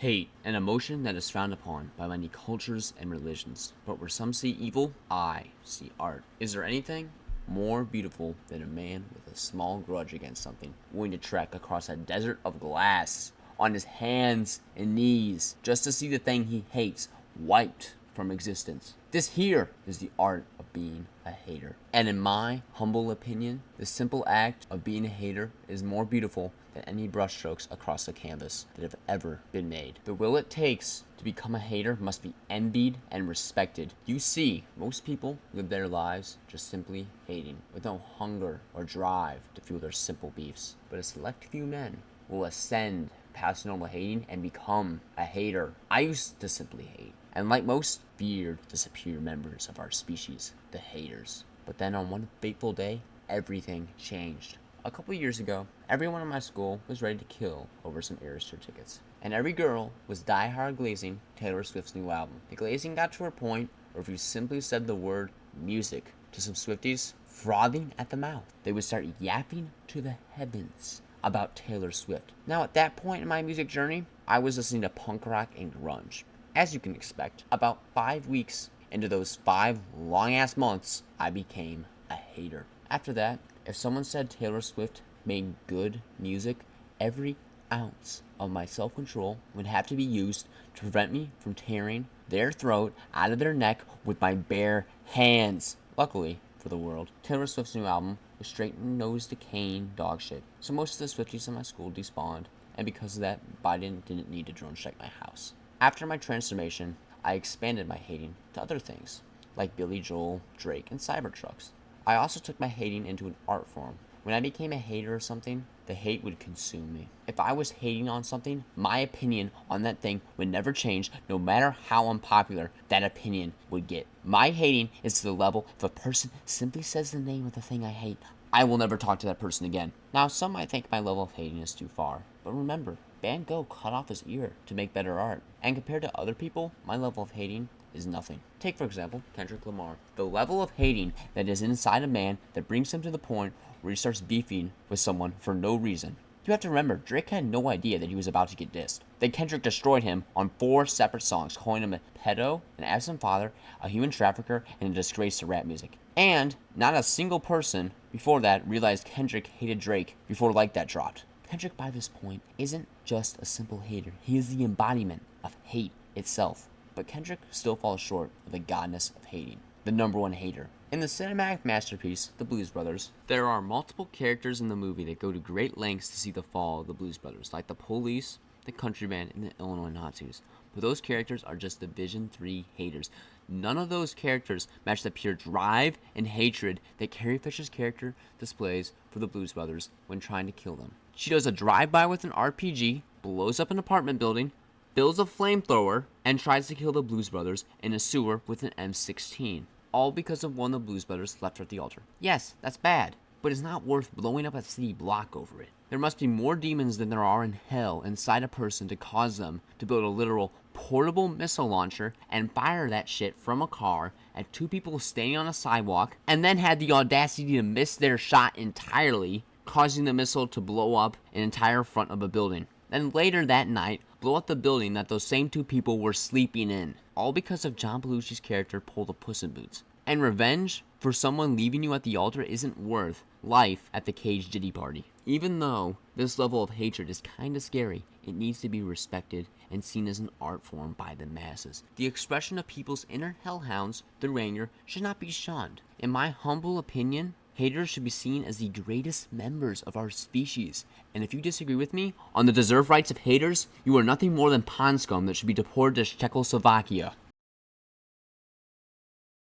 Hate, an emotion that is frowned upon by many cultures and religions. But where some see evil, I see art. Is there anything more beautiful than a man with a small grudge against something, willing to trek across a desert of glass on his hands and knees just to see the thing he hates wiped from existence? This here is the art of being a hater. And in my humble opinion, the simple act of being a hater is more beautiful than any brushstrokes across the canvas that have ever been made. The will it takes to become a hater must be envied and respected. You see, most people live their lives just simply hating, with no hunger or drive to fuel their simple beefs. But a select few men will ascend past normal hating and become a hater. I used to simply hate, and like most, feared the superior members of our species, the haters. But then on one fateful day, everything changed. A couple years ago, everyone in my school was ready to kill over some Eras-Tour tickets. And every girl was die-hard glazing Taylor Swift's new album. The glazing got to a point where if you simply said the word music to some Swifties, frothing at the mouth, they would start yapping to the heavens about Taylor Swift. Now at that point in my music journey, I was listening to punk rock and grunge. As you can expect, about 5 weeks into those 5 long-ass months, I became a hater. After that, if someone said Taylor Swift made good music, every ounce of my self-control would have to be used to prevent me from tearing their throat out of their neck with my bare hands. Luckily for the world, Taylor Swift's new album was straight-nosed decaying dog shit, so most of the Swifties in my school despawned, and because of that, Biden didn't need to drone strike my house. After my transformation, I expanded my hating to other things, like Billy Joel, Drake, and Cybertrucks. I also took my hating into an art form. When I became a hater of something, the hate would consume me. If I was hating on something, my opinion on that thing would never change, no matter how unpopular that opinion would get. My hating is to the level if a person simply says the name of the thing I hate, I will never talk to that person again. Now, some might think my level of hating is too far, but remember, Van Gogh cut off his ear to make better art, and compared to other people, my level of hating is nothing. Take, for example, Kendrick Lamar. The level of hating that is inside a man that brings him to the point where he starts beefing with someone for no reason. You have to remember, Drake had no idea that he was about to get dissed. Then Kendrick destroyed him on 4 separate songs, calling him a pedo, an absent father, a human trafficker, and a disgrace to rap music. And not a single person before that realized Kendrick hated Drake before Like That dropped. Kendrick, by this point, isn't just a simple hater. He is the embodiment of hate itself. But Kendrick still falls short of the godness of hating, the number one hater. In the cinematic masterpiece, The Blues Brothers, there are multiple characters in the movie that go to great lengths to see the fall of the Blues Brothers, like the police, the country band, and the Illinois Nazis. But those characters are just Division 3 haters. None of those characters match the pure drive and hatred that Carrie Fisher's character displays for the Blues Brothers when trying to kill them. She does a drive-by with an RPG, blows up an apartment building, builds a flamethrower, and tries to kill the Blues Brothers in a sewer with an M16. All because of one of the Blues Brothers left her at the altar. Yes, that's bad, but it's not worth blowing up a city block over it. There must be more demons than there are in hell inside a person to cause them to build a literal portable missile launcher and fire that shit from a car at 2 people standing on a sidewalk, and then had the audacity to miss their shot entirely, causing the missile to blow up an entire front of a building. Then later that night, blow up the building that those same 2 people were sleeping in. All because of John Belushi's character pulled a Puss in Boots. And revenge for someone leaving you at the altar isn't worth life at the Cage Diddy party. Even though this level of hatred is kinda scary, it needs to be respected and seen as an art form by the masses. The expression of people's inner hellhounds through anger should not be shunned. In my humble opinion, haters should be seen as the greatest members of our species. And if you disagree with me on the deserved rights of haters, you are nothing more than pond scum that should be deported to Czechoslovakia.